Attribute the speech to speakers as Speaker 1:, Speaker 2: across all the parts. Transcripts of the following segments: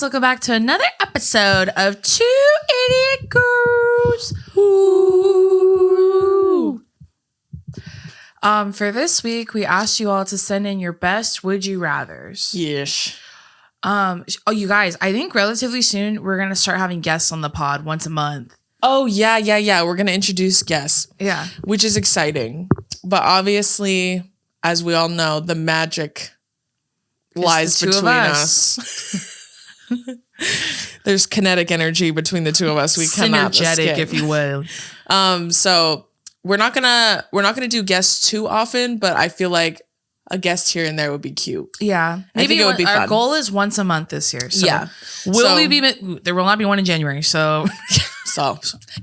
Speaker 1: welcome back to another episode of Two Idiot Girls. Ooh. For this week, we asked you all to send in your best would you rathers.
Speaker 2: Yes.
Speaker 1: You guys, I think relatively soon we're gonna start having guests on the pod once a month.
Speaker 2: Oh, yeah. We're going to introduce guests.
Speaker 1: Yeah.
Speaker 2: Which is exciting. But obviously, as we all know, the magic lies between us. There's kinetic energy between the two of us. We cannot
Speaker 1: synergetic, if you will.
Speaker 2: So we're not gonna do guests too often, but I feel like a guest here and there would be cute.
Speaker 1: Yeah,
Speaker 2: maybe it would be fun.
Speaker 1: Our goal is once a month this year. So
Speaker 2: yeah.
Speaker 1: There will not be one in January. So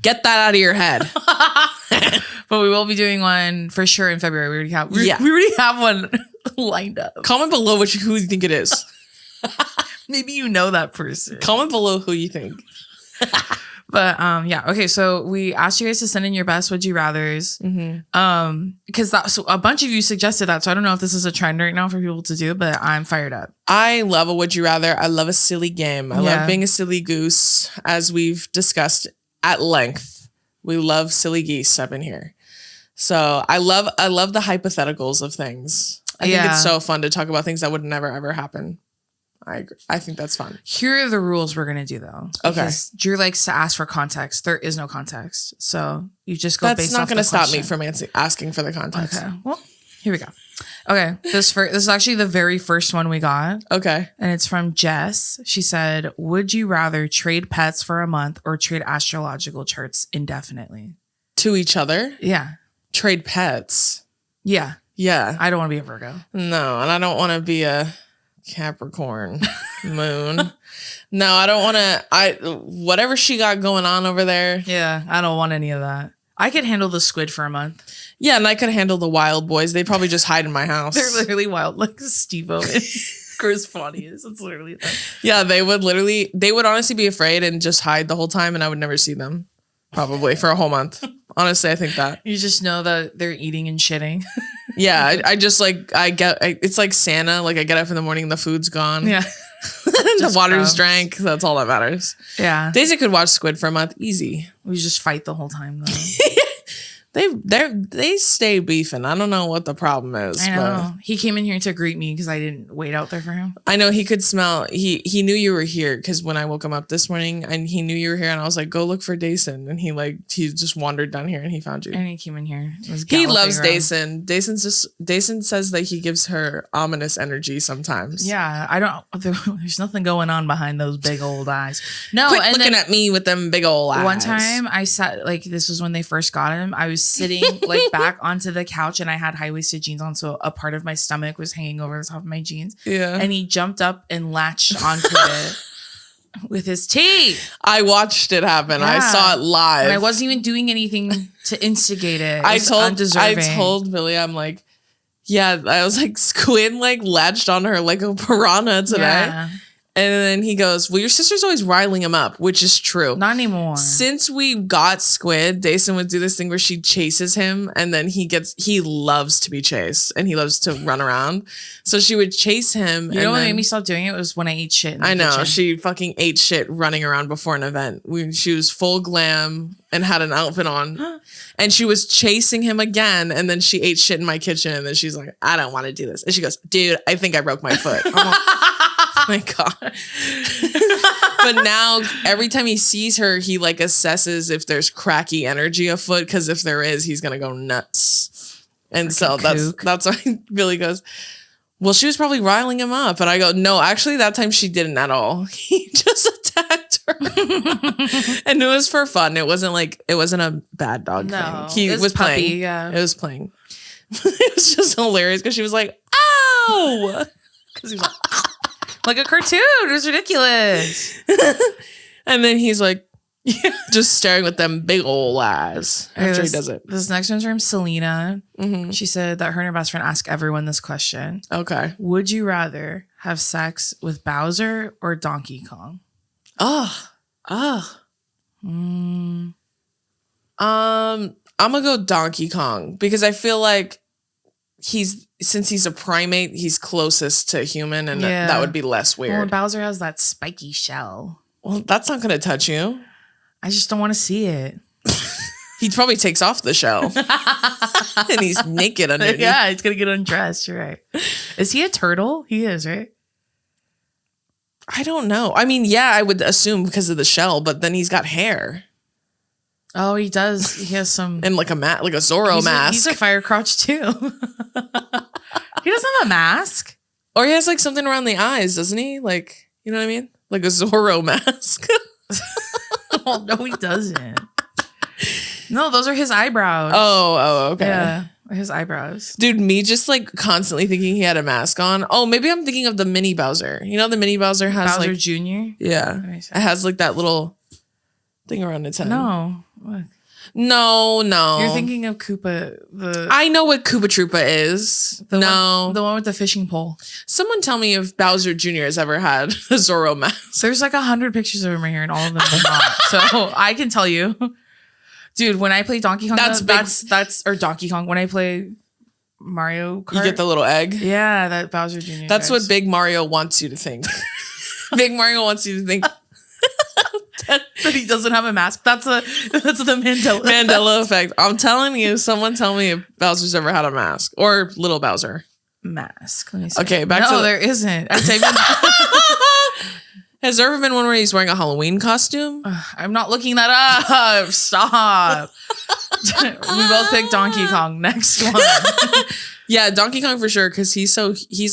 Speaker 2: get that out of your head.
Speaker 1: But we will be doing one for sure in February. We already have one lined up.
Speaker 2: Comment below who you think it is.
Speaker 1: Maybe you know that person.
Speaker 2: Comment below who you think.
Speaker 1: But yeah, okay. So we asked you guys to send in your best would you rathers, because so a bunch of you suggested that. So I don't know if this is a trend right now for people to do, but I'm fired up.
Speaker 2: I love a would you rather. I love a silly game. I love being a silly goose, as we've discussed at length. We love silly geese up in here. So I love the hypotheticals of things. I think it's so fun to talk about things that would never ever happen. I agree. I think that's fun.
Speaker 1: Here are the rules we're gonna do though.
Speaker 2: Okay.
Speaker 1: Drew likes to ask for context. There is no context, so you just go.
Speaker 2: That's not gonna stop me from asking for the context.
Speaker 1: Okay. Well, here we go. Okay. This is actually the very first one we got.
Speaker 2: Okay.
Speaker 1: And it's from Jess. She said, "Would you rather trade pets for a month or trade astrological charts indefinitely?"
Speaker 2: To each other?
Speaker 1: Yeah.
Speaker 2: Trade pets.
Speaker 1: Yeah.
Speaker 2: Yeah.
Speaker 1: I don't want to be a Virgo.
Speaker 2: No, and I don't want to be a Capricorn moon. No, I don't want to. Whatever she got going on over there.
Speaker 1: Yeah, I don't want any of that. I could handle the squid for a month.
Speaker 2: Yeah, and I could handle the wild boys. They probably just hide in my house.
Speaker 1: They're literally wild, like Steve-O and Chris Pontius. It's literally that.
Speaker 2: Yeah, they would honestly be afraid and just hide the whole time, and I would never see them. Probably for a whole month. Honestly, I think that.
Speaker 1: You just know that they're eating and shitting.
Speaker 2: Yeah, it's like Santa. Like I get up in the morning and the food's gone.
Speaker 1: Yeah.
Speaker 2: The water's drank. That's all that matters.
Speaker 1: Yeah.
Speaker 2: Daisy could watch Squid for a month. Easy.
Speaker 1: We just fight the whole time though.
Speaker 2: They stay beefing. I don't know what the problem is.
Speaker 1: I know. He came in here to greet me because I didn't wait out there for him.
Speaker 2: I know he could smell. He knew you were here because when I woke him up this morning and he knew you were here and I was like, go look for Dason. And he just wandered down here and he found you.
Speaker 1: And he came in here.
Speaker 2: He loves Dason. Dason says that he gives her ominous energy sometimes.
Speaker 1: Yeah, there's nothing going on behind those big old eyes. No,
Speaker 2: quit
Speaker 1: and
Speaker 2: looking at me with them big old eyes.
Speaker 1: One time I sat, like this was when they first got him. I was sitting like back onto the couch and I had high-waisted jeans on, so a part of my stomach was hanging over the top of my jeans.
Speaker 2: Yeah.
Speaker 1: And he jumped up and latched onto it with his teeth.
Speaker 2: I watched it happen. Yeah. I saw it live.
Speaker 1: And I wasn't even doing anything to instigate it.
Speaker 2: I told Billy, I'm like, yeah, I was like, Squid like latched on her like a piranha today. Yeah. And then he goes, well, your sister's always riling him up, which is true.
Speaker 1: Not anymore.
Speaker 2: Since we got Squid, Dason would do this thing where she chases him and then he loves to be chased and he loves to run around. So she would chase him.
Speaker 1: You know what made me stop doing it was when I ate shit in the
Speaker 2: kitchen. She fucking ate shit running around before an event. She was full glam and had an outfit on. And she was chasing him again. And then she ate shit in my kitchen. And then she's like, I don't want to do this. And she goes, dude, I think I broke my foot. I'm like, oh my God. But now every time he sees her, he like assesses if there's cracky energy afoot. Because if there is, he's going to go nuts. And like so that's why Billy goes, well, she was probably riling him up. And I go, no, actually that time she didn't at all. He just attacked her. And it was for fun. It wasn't a bad dog thing. He was playing. Puppy, yeah. It was playing. It was just hilarious because she was like, ow. Because he was
Speaker 1: like a cartoon. It was ridiculous.
Speaker 2: And then he's like, just staring with them big old eyes after he does it.
Speaker 1: This next one's from Selena. Mm-hmm. She said that her and her best friend ask everyone this question.
Speaker 2: Okay.
Speaker 1: Would you rather have sex with Bowser or Donkey Kong?
Speaker 2: I'm gonna go Donkey Kong because I feel like since he's a primate, he's closest to human, and
Speaker 1: Yeah.
Speaker 2: that would be less
Speaker 1: Well,
Speaker 2: weird.
Speaker 1: Bowser has that spiky shell.
Speaker 2: Well, that's not gonna touch you.
Speaker 1: I just don't want to see it.
Speaker 2: He probably takes off the shell and he's naked underneath.
Speaker 1: Yeah, it's gonna get undressed. You're right. Is he a turtle? He is, right?
Speaker 2: I don't know. I mean, yeah, I would assume because of the shell, but then he's got hair
Speaker 1: Oh, he does. He has some.
Speaker 2: and like a Zorro mask.
Speaker 1: He's a fire crotch too. He doesn't have a mask.
Speaker 2: Or he has like something around the eyes, doesn't he? Like, you know what I mean? Like a Zorro mask.
Speaker 1: Oh, no, he doesn't. No, those are his eyebrows.
Speaker 2: Oh, okay.
Speaker 1: Yeah, his eyebrows.
Speaker 2: Dude, me just like constantly thinking he had a mask on. Oh, maybe I'm thinking of the mini Bowser. You know, the mini Bowser has
Speaker 1: Bowser
Speaker 2: like,
Speaker 1: Jr.?
Speaker 2: yeah, it has like that little thing around its head.
Speaker 1: No. What?
Speaker 2: No.
Speaker 1: You're thinking of Koopa.
Speaker 2: I know what Koopa Troopa is.
Speaker 1: The one with the fishing pole.
Speaker 2: Someone tell me if Bowser Jr. has ever had a Zorro mask.
Speaker 1: There's like 100 pictures of him right here, and all of them are not. So I can tell you, dude. When I play Donkey Kong, that's or Donkey Kong. When I play Mario Kart,
Speaker 2: You get the little egg.
Speaker 1: yeah, that Bowser Jr.
Speaker 2: That's
Speaker 1: does.
Speaker 2: what Big Mario wants you to think. Big Mario wants you to think
Speaker 1: that he doesn't have a mask. That's the Mandela
Speaker 2: Mandela effect. I'm telling you, someone tell me if Bowser's ever had a mask or little Bowser.
Speaker 1: mask. Let me see.
Speaker 2: Okay, back
Speaker 1: no,
Speaker 2: to
Speaker 1: there isn't. I typed in-
Speaker 2: Has there ever been one where he's wearing a Halloween costume?
Speaker 1: I'm not looking that up. Stop. We both picked Donkey Kong. Next one.
Speaker 2: Yeah, Donkey Kong for sure, because he's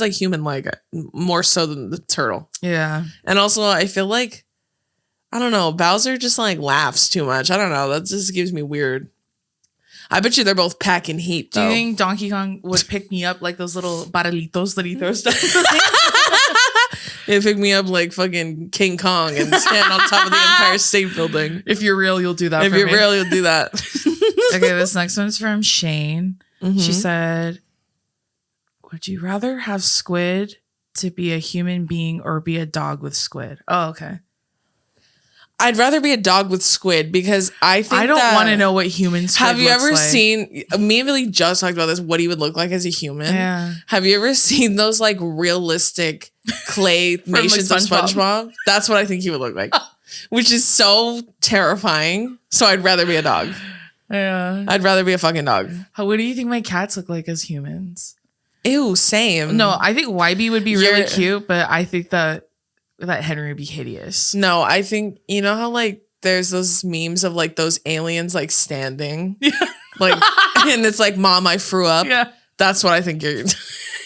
Speaker 2: like human like, more so than the turtle.
Speaker 1: Yeah.
Speaker 2: And also I feel like, I don't know, Bowser just like laughs too much. I don't know. That just gives me weird. I bet you they're both packing heat
Speaker 1: Do
Speaker 2: though.
Speaker 1: you think Donkey Kong would pick me up like those little barrelitos that he throws down?
Speaker 2: It picked me up like fucking King Kong and stand on top of the Empire State Building.
Speaker 1: If you're real, you'll do that.
Speaker 2: If
Speaker 1: for
Speaker 2: you're
Speaker 1: me.
Speaker 2: real, you'll do that.
Speaker 1: Okay, this next one's from Shane.
Speaker 2: Mhm.
Speaker 1: She said, would you rather have squid to be a human being or be a dog with squid? Oh, okay.
Speaker 2: I'd rather be a dog with squid because I think
Speaker 1: I don't want to know what human squid
Speaker 2: Have you
Speaker 1: looks
Speaker 2: ever
Speaker 1: like.
Speaker 2: seen, me and Billy just talked about this, what he would look like as a human?
Speaker 1: Yeah.
Speaker 2: Have you ever seen those like realistic claymations of
Speaker 1: SpongeBob.
Speaker 2: SpongeBob? That's what I think he would look like, which is so terrifying. So I'd rather be a dog.
Speaker 1: Yeah.
Speaker 2: I'd rather be a fucking dog.
Speaker 1: What do you think my cats look like as humans?
Speaker 2: Ew, same.
Speaker 1: No, I think YB would be really
Speaker 2: You're-
Speaker 1: cute, but I think that Henry would be hideous.
Speaker 2: No, I think, you know how like there's those memes of like those aliens like standing?
Speaker 1: Yeah.
Speaker 2: Like, and it's like, Mom, I threw up.
Speaker 1: Yeah.
Speaker 2: That's what I think your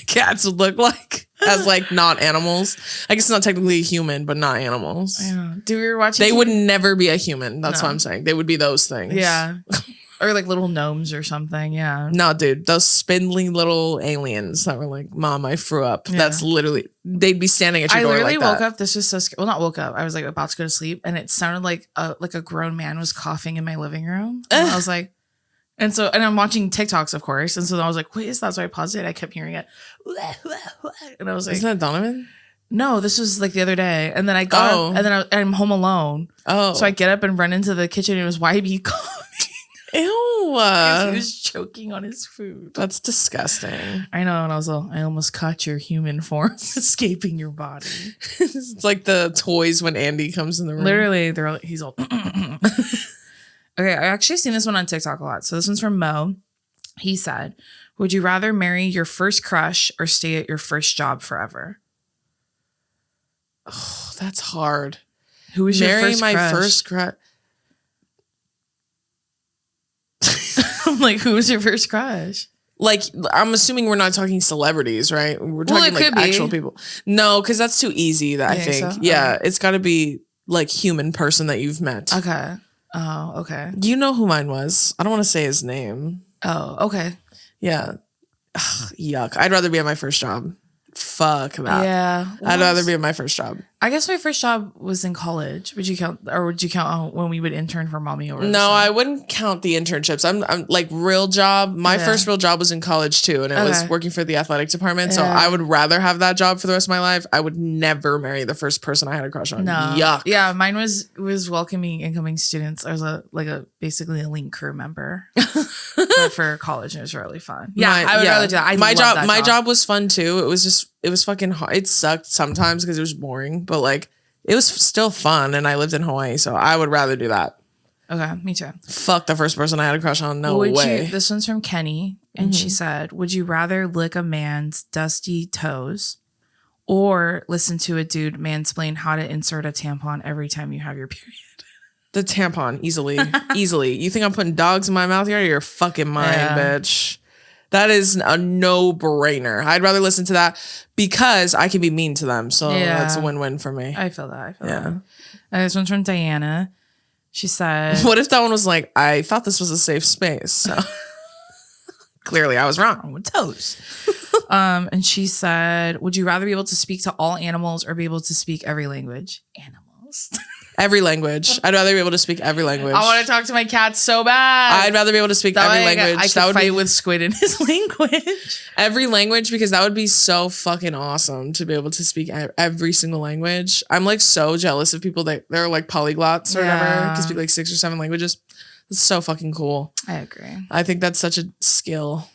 Speaker 2: cats would look like as like not animals. I guess not technically a human, but not animals.
Speaker 1: I know. Do we were watching?
Speaker 2: They would never be a human. That's
Speaker 1: No.
Speaker 2: what I'm saying. They would be those things.
Speaker 1: Yeah. Or like little gnomes or something. Yeah.
Speaker 2: No, dude, those spindly little aliens that were like, Mom, I threw up.
Speaker 1: Yeah.
Speaker 2: That's literally, they'd be standing at your
Speaker 1: I
Speaker 2: door
Speaker 1: literally
Speaker 2: like
Speaker 1: woke
Speaker 2: that.
Speaker 1: up. This was so scary. Well, not woke up. I was like about to go to sleep, and it sounded like a grown man was coughing in my living room. And I was like, and I'm watching TikToks, of course. And so I was like, wait, is that? So I paused it. I kept hearing it, and I was like,
Speaker 2: Isn't that Donovan?
Speaker 1: no, this was like the other day. And then I got up, and then I'm home alone.
Speaker 2: Oh.
Speaker 1: So I get up and run into the kitchen, and it was YB coughing.
Speaker 2: Ew.
Speaker 1: He was choking on his food.
Speaker 2: That's disgusting.
Speaker 1: I know, and I was like, I almost caught your human form escaping your body.
Speaker 2: It's like the toys when Andy comes in the room.
Speaker 1: Literally, he's all. Okay, I actually seen this one on TikTok a lot. So this one's from Mo. He said, would you rather marry your first crush or stay at your first job forever?
Speaker 2: Oh, that's hard.
Speaker 1: Who was your
Speaker 2: Marry
Speaker 1: first
Speaker 2: my
Speaker 1: crush?
Speaker 2: first crush.
Speaker 1: I'm like, who was your first crush?
Speaker 2: Like, I'm assuming we're not talking celebrities, right? We're talking
Speaker 1: it
Speaker 2: like
Speaker 1: could be.
Speaker 2: actual people. No, because that's too easy. I
Speaker 1: You
Speaker 2: think.
Speaker 1: so?
Speaker 2: Yeah,
Speaker 1: Okay.
Speaker 2: it's got to be like human person that you've met.
Speaker 1: Okay. Oh, okay.
Speaker 2: You know who mine was. I don't want to say his name.
Speaker 1: Oh, okay.
Speaker 2: Yeah. Ugh, yuck. I'd rather be at my first job. Fuck that.
Speaker 1: Yeah.
Speaker 2: I'd rather be at my first job.
Speaker 1: I guess my first job was in college. Would you count when we would intern for Mommy or
Speaker 2: No, I wouldn't count the internships. I'm like real job. My first real job was in college too, and it was working for the athletic department. So I would rather have that job for the rest of my life. I would never marry the first person I had a crush on.
Speaker 1: No.
Speaker 2: Yuck.
Speaker 1: Yeah, mine was welcoming incoming students. I was basically a link crew member for college, and it was really fun. Yeah, I would rather do that.
Speaker 2: My job was fun too. It was fucking hard. It sucked sometimes because it was boring, but like it was still fun, and I lived in Hawaii, so I would rather do that.
Speaker 1: Okay, me too.
Speaker 2: Fuck the first person I had a crush on. No way.
Speaker 1: This one's from Kenny, and she said, "Would you rather lick a man's dusty toes, or listen to a dude mansplain how to insert a tampon every time you have your period?"
Speaker 2: The tampon, easily. Easily. You think I'm putting dogs in my mouth? You're out of your fucking mind, bitch. That is a no-brainer. I'd rather listen to that because I can be mean to them. So that's a win-win for me.
Speaker 1: I feel that. This one's from Diana. She said...
Speaker 2: What if that one was like, I thought this was a safe space. So clearly I was wrong with toes.
Speaker 1: And she said, would you rather be able to speak to all animals or be able to speak every language? Animals.
Speaker 2: Every language. I'd rather be able to speak every language.
Speaker 1: I want to talk to my cat so bad.
Speaker 2: I'd rather be able to speak every language.
Speaker 1: I could fight with Squid in his language.
Speaker 2: Every language, because that would be so fucking awesome to be able to speak every single language. I'm like so jealous of people that they're like polyglots or whatever, can speak like 6 or 7 languages. It's so fucking cool.
Speaker 1: I agree.
Speaker 2: I think that's such a skill.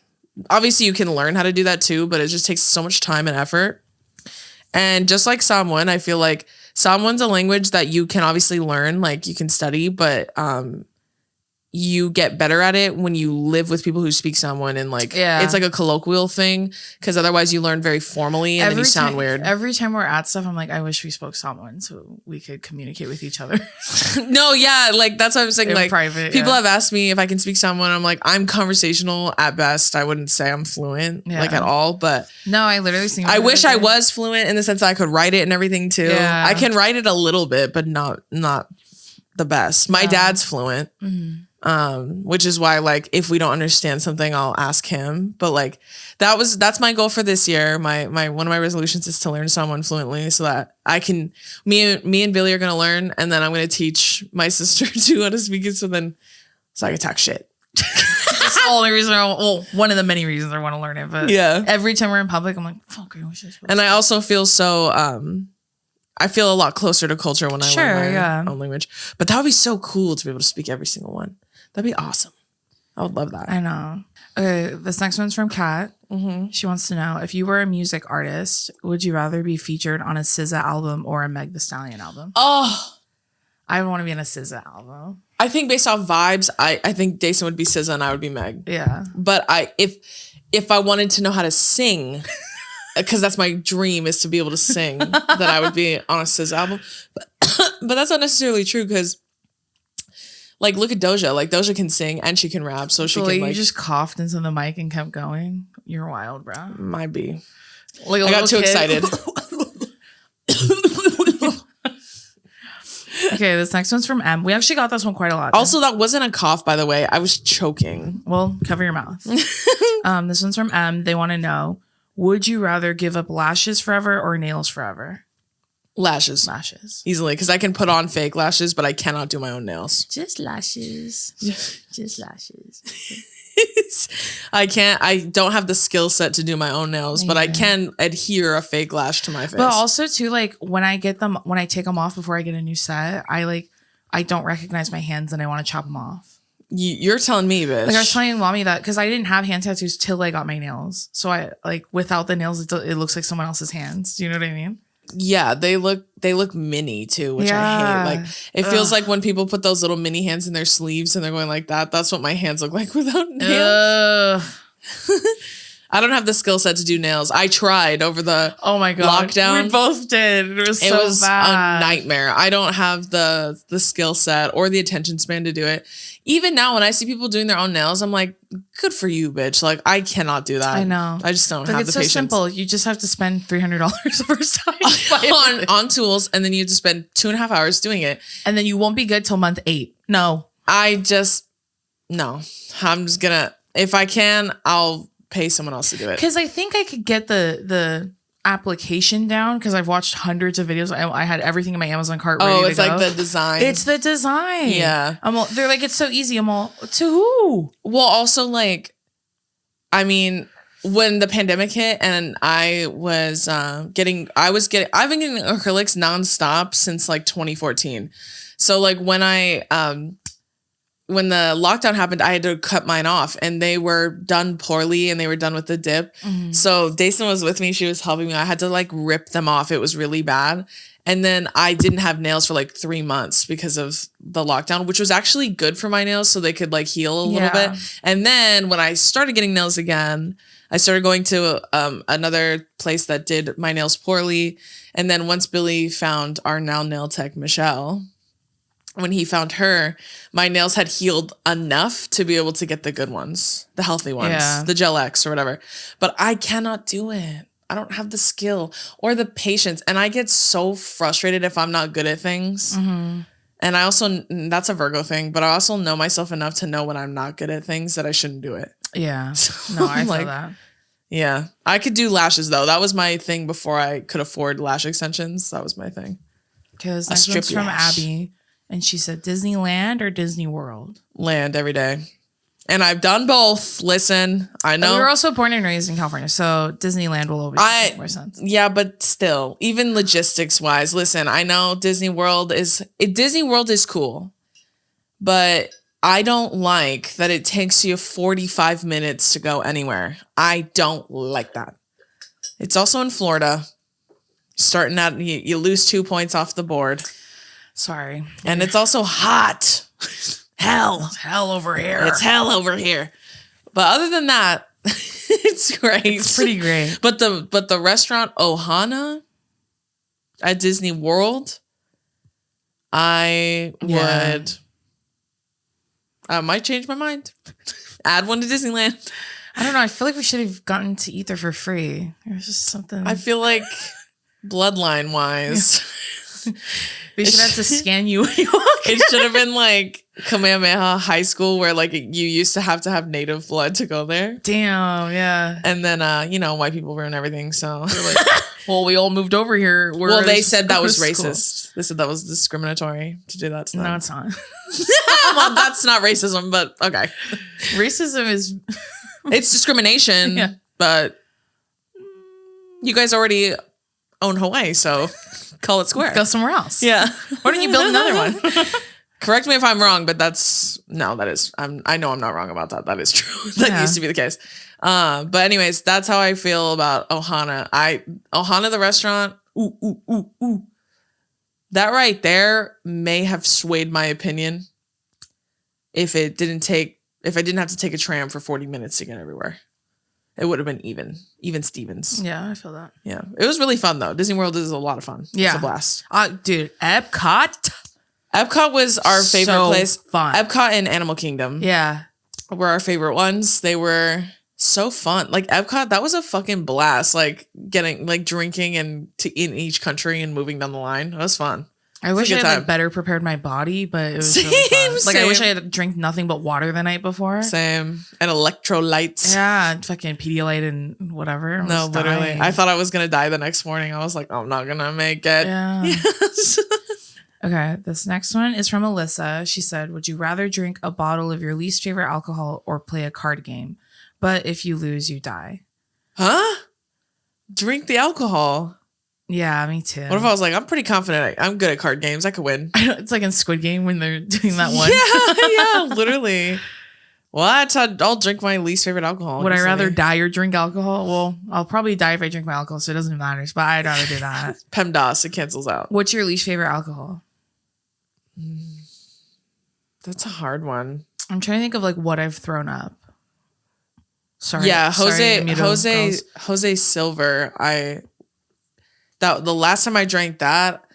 Speaker 2: Obviously, you can learn how to do that too, but it just takes so much time and effort. And just like Samoan, I feel like Samoan's a language that you can obviously learn, like you can study, but you get better at it when you live with people who speak Samoan, and like it's like a colloquial thing, because otherwise you learn very formally and then you sound weird. Every
Speaker 1: time we're at stuff, I'm like, I wish we spoke Samoan so we could communicate with each other.
Speaker 2: No, yeah, like that's what I'm saying.
Speaker 1: In
Speaker 2: like
Speaker 1: private,
Speaker 2: people have asked me if I can speak Samoan. I'm like, I'm conversational at best. I wouldn't say I'm fluent like at all, but
Speaker 1: no, I literally think
Speaker 2: I wish I was fluent in the sense that I could write it and everything too. Yeah. I can write it a little bit, but not the best. My dad's fluent. Which is why, like, if we don't understand something, I'll ask him. But like, that's my goal for this year. My one of my resolutions is to learn Samoan fluently, so that I can. Me and Billy are gonna learn, and then I'm gonna teach my sister too how to speak it. So I can talk shit.
Speaker 1: That's the only reason. One of the many reasons I want to learn it. But every time we're in public, I'm like, fuck, I wish I spoke.
Speaker 2: And I also feel so. I feel a lot closer to culture when I learn my own language. But that would be so cool to be able to speak every single one. That'd be awesome. I would love that.
Speaker 1: I know. Okay, this next one's from Kat. She wants to know, if you were a music artist, would you rather be featured on a SZA album or a Meg Thee Stallion album?
Speaker 2: Oh,
Speaker 1: I would want to be on a SZA album.
Speaker 2: I think based off vibes, I think Dason would be SZA and I would be Meg. Yeah. But if I wanted to know how to sing, because that's my dream, is to be able to sing, that I would be on a SZA album. But that's not necessarily true, because like, look at Doja. Like, Doja can sing and she can rap, so she can like.
Speaker 1: You just coughed into the mic and kept going. You're wild, bro.
Speaker 2: Might be.
Speaker 1: Like
Speaker 2: I got too excited.
Speaker 1: Okay, this next one's from M. We actually got this one quite a lot.
Speaker 2: Also, that wasn't a cough, by the way. I was choking.
Speaker 1: Well, cover your mouth. This one's from M. They want to know, would you rather give up lashes forever or nails forever?
Speaker 2: Lashes. Easily, because I can put on fake lashes, but I cannot do my own nails.
Speaker 1: Just lashes. Just lashes.
Speaker 2: I don't have the skill set to do my own nails, but I can adhere a fake lash to my face.
Speaker 1: But also too, like when I take them off before I get a new set, I don't recognize my hands and I want to chop them off.
Speaker 2: You're telling me, bitch.
Speaker 1: Like I was telling mommy that because I didn't have hand tattoos till I got my nails. So I like without the nails, it looks like someone else's hands. Do you know what I mean?
Speaker 2: Yeah, they look mini too, which I hate. Like it feels like when people put those little mini hands in their sleeves and they're going like that. That's what my hands look like without nails. I don't have the skill set to do nails. I tried over the lockdown.
Speaker 1: We both did. It was so bad.
Speaker 2: A nightmare. I don't have the skill set or the attention span to do it. Even now, when I see people doing their own nails, I'm like, good for you, bitch. Like, I cannot do that.
Speaker 1: I know.
Speaker 2: I just don't have the patience. It's so simple.
Speaker 1: You just have to spend $300 the first time
Speaker 2: on tools, and then you have to spend 2.5 hours doing it.
Speaker 1: And then you won't be good till month 8. No.
Speaker 2: I'm just gonna, if I can, I'll pay someone else to do it.
Speaker 1: Because I think I could get the application down because I've watched hundreds of videos. I had everything in my Amazon cart ready to
Speaker 2: it's
Speaker 1: go.
Speaker 2: like the design.
Speaker 1: It's the design.
Speaker 2: Yeah.
Speaker 1: They're like, it's so easy. I'm all, to who?
Speaker 2: Well, also like, I mean, when the pandemic hit and I've been getting acrylics nonstop since like 2014. So like when when the lockdown happened, I had to cut mine off and they were done poorly and they were done with the dip. Mm-hmm. So Dason was with me. She was helping me. I had to like rip them off. It was really bad. And then I didn't have nails for like 3 months because of the lockdown, which was actually good for my nails so they could like heal a little bit. And then when I started getting nails again, I started going to another place that did my nails poorly. And then once Billy found our now nail tech, Michelle, when he found her, my nails had healed enough to be able to get the good ones, the healthy ones, the Gel X or whatever. But I cannot do it. I don't have the skill or the patience. And I get so frustrated if I'm not good at things. Mm-hmm. And I also, that's a Virgo thing, but I also know myself enough to know when I'm not good at things that I shouldn't do it.
Speaker 1: Yeah.
Speaker 2: So,
Speaker 1: no, I feel that.
Speaker 2: Yeah. I could do lashes though. That was my thing before I could afford lash extensions. That was my thing.
Speaker 1: Because next one's from Abby. And she said, Disneyland or Disney World?
Speaker 2: Land every day. And I've done both. Listen, I know.
Speaker 1: We were also born and raised in California, so Disneyland will always make more sense.
Speaker 2: Yeah, but still, even logistics wise, listen, I know Disney World is cool, but I don't like that it takes you 45 minutes to go anywhere. I don't like that. It's also in Florida. Starting out, you lose 2 points off the board.
Speaker 1: Sorry.
Speaker 2: And it's also hot. Hell.
Speaker 1: It's hell over here.
Speaker 2: It's hell over here. But other than that, it's great.
Speaker 1: It's pretty great.
Speaker 2: But the restaurant Ohana at Disney World, I might change my mind. Add one to Disneyland.
Speaker 1: I don't know. I feel like we should have gotten to eat there for free. There's just something.
Speaker 2: I feel like bloodline wise.
Speaker 1: We should have to scan you when you walk in.
Speaker 2: It should have been like Kamehameha High School where like you used to have native blood to go there.
Speaker 1: Damn, yeah.
Speaker 2: And then white people ruin everything. So
Speaker 1: they're like, well, we all moved over here.
Speaker 2: They said that was racist. They said that was discriminatory to do that to them.
Speaker 1: No, it's not.
Speaker 2: Well, that's not racism, but okay.
Speaker 1: Racism is
Speaker 2: it's discrimination, but you guys already own Hawaii, so call it square.
Speaker 1: Go somewhere else.
Speaker 2: Yeah.
Speaker 1: Why don't you build another one?
Speaker 2: Correct me if I'm wrong, but I know I'm not wrong about that. That is true. That used to be the case. But anyways, that's how I feel about Ohana. Ohana, the restaurant, ooh. That right there may have swayed my opinion if I didn't have to take a tram for 40 minutes to get everywhere. It would have been even Stevens.
Speaker 1: Yeah, I feel that.
Speaker 2: Yeah. It was really fun though. Disney World is a lot of fun.
Speaker 1: Yeah.
Speaker 2: It's a blast.
Speaker 1: Dude, Epcot
Speaker 2: was our favorite place.
Speaker 1: Fun.
Speaker 2: Epcot and Animal Kingdom.
Speaker 1: Yeah.
Speaker 2: Were our favorite ones. They were so fun. Like Epcot, that was a fucking blast. Like getting drinking and in each country and moving down the line. It was fun.
Speaker 1: I wish I had better prepared my body, but it was really fun. Like I wish I had drank nothing but water the night before.
Speaker 2: Same. And electrolytes.
Speaker 1: Yeah, and fucking Pedialyte and whatever.
Speaker 2: No, literally. I thought I was gonna die the next morning. I was like, I'm not gonna make it.
Speaker 1: Yeah. Yes. Okay, this next one is from Alyssa. She said, would you rather drink a bottle of your least favorite alcohol or play a card game? But if you lose, you die.
Speaker 2: Huh? Drink the alcohol.
Speaker 1: Yeah, me too.
Speaker 2: What if I was like, I'm pretty confident I'm good at card games. I could win.
Speaker 1: It's like in Squid Game when they're doing that one.
Speaker 2: Yeah, literally. What? I'll drink my least favorite alcohol.
Speaker 1: Would I rather die or drink alcohol? Well, I'll probably die if I drink my alcohol, so it doesn't matter. But I'd rather do that.
Speaker 2: PEMDAS, it cancels out.
Speaker 1: What's your least favorite alcohol?
Speaker 2: That's a hard one.
Speaker 1: I'm trying to think of like what I've thrown up. Sorry.
Speaker 2: Yeah,
Speaker 1: Jose
Speaker 2: Silver. The last time I drank that,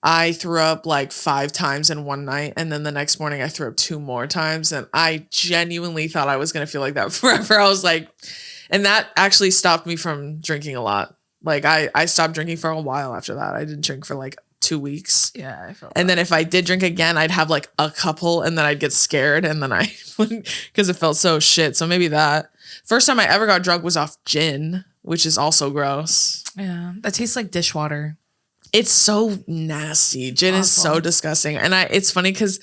Speaker 2: I threw up like 5 times in one night. And then the next morning I threw up 2 more times. And I genuinely thought I was going to feel like that forever. I was like, and that actually stopped me from drinking a lot. Like I stopped drinking for a while after that. I didn't drink for like 2 weeks.
Speaker 1: Yeah, I felt
Speaker 2: and then if I did drink again, I'd have like a couple and then I'd get scared. And then because it felt so shit. So maybe that. First time I ever got drunk was off gin. which is also gross.
Speaker 1: Yeah, that tastes like dishwater.
Speaker 2: It's so nasty. Gin is so disgusting. And it's funny because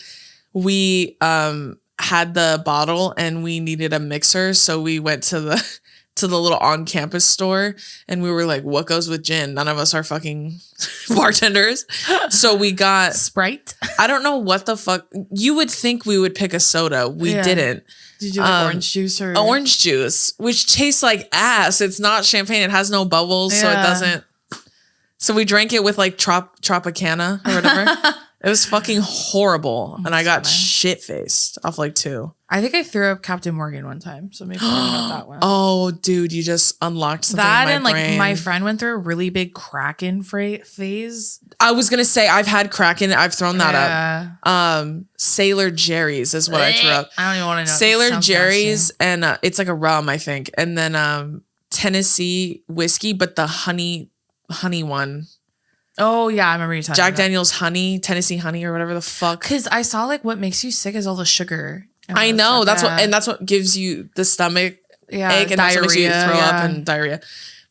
Speaker 2: we had the bottle and we needed a mixer, so we went to the little on-campus store and we were like, what goes with gin? None of us are fucking bartenders. So we got
Speaker 1: Sprite.
Speaker 2: I don't know what the fuck. You would think we would pick a soda. We didn't.
Speaker 1: Did you do like orange juice or
Speaker 2: orange juice, which tastes like ass. It's not champagne. It has no bubbles, so it doesn't. So we drank it with like Tropicana or whatever. It was fucking horrible. And I got shit-faced off like 2.
Speaker 1: I think I threw up Captain Morgan one time. So maybe not that one.
Speaker 2: Oh, dude, you just unlocked something
Speaker 1: that
Speaker 2: in my brain.
Speaker 1: Like my friend went through a really big Kraken phase.
Speaker 2: I was gonna say I've had Kraken. I've thrown that up. Sailor Jerry's is what I threw up.
Speaker 1: I don't even want to know.
Speaker 2: Sailor Jerry's and it's like a rum, I think. And then Tennessee whiskey, but the honey one.
Speaker 1: Oh yeah, I remember you talking
Speaker 2: Jack
Speaker 1: about
Speaker 2: Daniel's honey, Tennessee honey or whatever the fuck.
Speaker 1: Because I saw like what makes you sick is all the sugar.
Speaker 2: I know that's what gives you the stomach ache and that's what makes you throw up and diarrhea.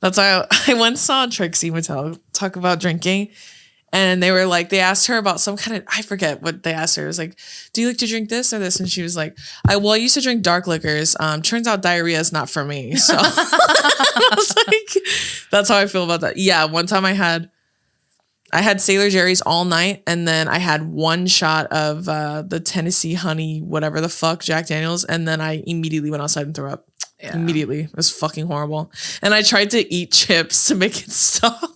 Speaker 2: That's why I once saw Trixie Mattel talk about drinking, and they were like, they asked her about some kind of, I forget what they asked her. It was like, do you like to drink this or this? And she was like, I used to drink dark liquors. Turns out diarrhea is not for me. So I was like, that's how I feel about that. Yeah, one time I had Sailor Jerry's all night, and then I had 1 shot of the Tennessee honey, whatever the fuck, Jack Daniels, and then I immediately went outside and threw up. Yeah. Immediately. It was fucking horrible. And I tried to eat chips to make it stop.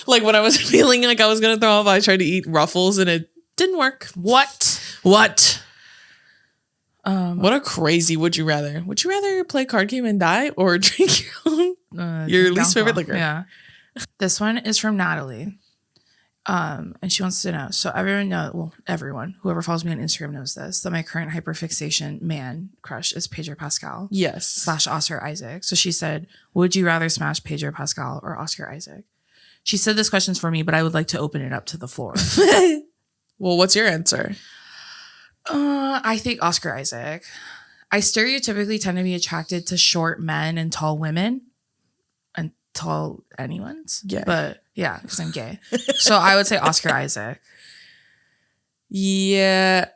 Speaker 2: Like when I was feeling like I was going to throw up, I tried to eat Ruffles and it didn't work. What? What a crazy would you rather? Would you rather play card game and die or drink your least favorite liquor?
Speaker 1: Yeah. This one is from Natalie. And she wants to know. So everyone, whoever follows me on Instagram knows this, that my current hyperfixation man crush is Pedro Pascal.
Speaker 2: Yes.
Speaker 1: / Oscar Isaac. So she said, would you rather smash Pedro Pascal or Oscar Isaac? She said this question's for me, but I would like to open it up to the floor.
Speaker 2: Well, what's your answer?
Speaker 1: I think Oscar Isaac. I stereotypically tend to be attracted to short men and tall women. And tall anyone's.
Speaker 2: Yeah.
Speaker 1: But yeah, because I'm gay. So I would say Oscar Isaac.
Speaker 2: Yeah.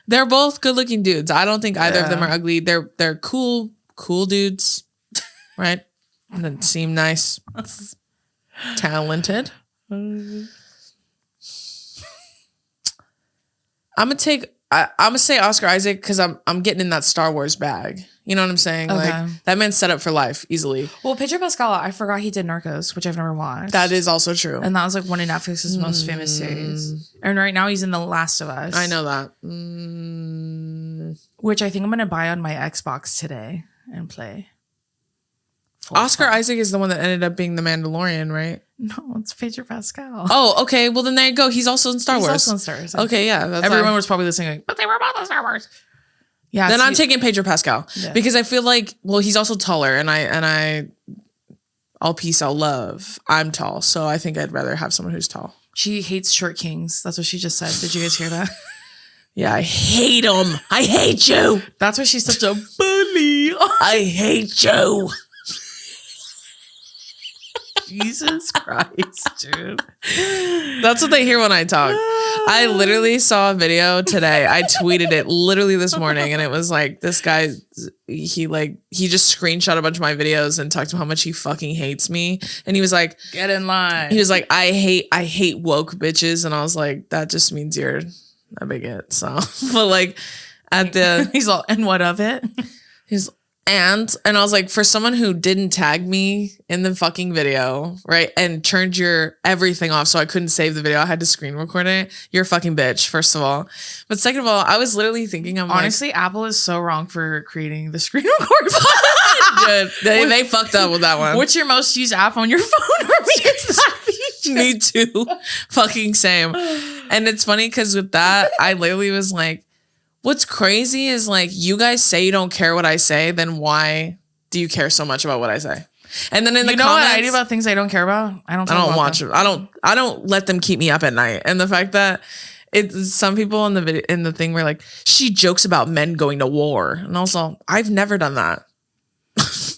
Speaker 2: They're both good looking dudes. I don't think either of them are ugly. They're cool dudes. Right? And then seem nice. Talented. I'm gonna say Oscar Isaac because I'm getting in that Star Wars bag. You know what I'm saying?
Speaker 1: Okay.
Speaker 2: Like that man's set up for life easily.
Speaker 1: Well, Pedro Pascal, I forgot he did Narcos, which I've never watched.
Speaker 2: That is also true.
Speaker 1: And that was like one of Netflix's most famous series. And right now he's in The Last of Us.
Speaker 2: I know that.
Speaker 1: Which I think I'm gonna buy on my Xbox today and play.
Speaker 2: Oscar Isaac is the one that ended up being the Mandalorian, right?
Speaker 1: No, it's Pedro Pascal.
Speaker 2: Oh, okay. Well, then there you go. He's also in Star Wars.
Speaker 1: He's also in Star Wars.
Speaker 2: Okay, yeah.
Speaker 1: Everyone was probably listening, like, but they were both in Star Wars. Yeah.
Speaker 2: Then I'm taking Pedro Pascal because I feel like, well, he's also taller, and all peace, all love. I'm tall, so I think I'd rather have someone who's tall.
Speaker 1: She hates short kings. That's what she just said. Did you guys hear that?
Speaker 2: Yeah, I hate him. I hate you.
Speaker 1: That's why she's such a bully.
Speaker 2: I hate you.
Speaker 1: Jesus Christ, dude.
Speaker 2: That's what they hear when I talk. I literally saw a video today. I tweeted it literally this morning, and it was like this guy, he just screenshot a bunch of my videos and talked about how much he fucking hates me. And he was like,
Speaker 1: get in line.
Speaker 2: He was like, I hate woke bitches. And I was like, that just means you're a bigot. So, but like
Speaker 1: he's all, and what of it?
Speaker 2: And I was like, for someone who didn't tag me in the fucking video, right, and turned your everything off so I couldn't save the video, I had to screen record it. You're a fucking bitch, first of all. But second of all, I was literally thinking,
Speaker 1: honestly, Apple is so wrong for creating the screen record button.
Speaker 2: They fucked up with that one.
Speaker 1: What's your most used app on your phone?
Speaker 2: Me too. Fucking same. And it's funny because with that, I literally was like, what's crazy is like, you guys say you don't care what I say, then why do you care so much about what I say? And then in the comments,
Speaker 1: what I do about things I don't care about? I don't
Speaker 2: watch them. I don't let them keep me up at night. And the fact that some people in the video, in the thing were like, she jokes about men going to war. And also, I've never done that.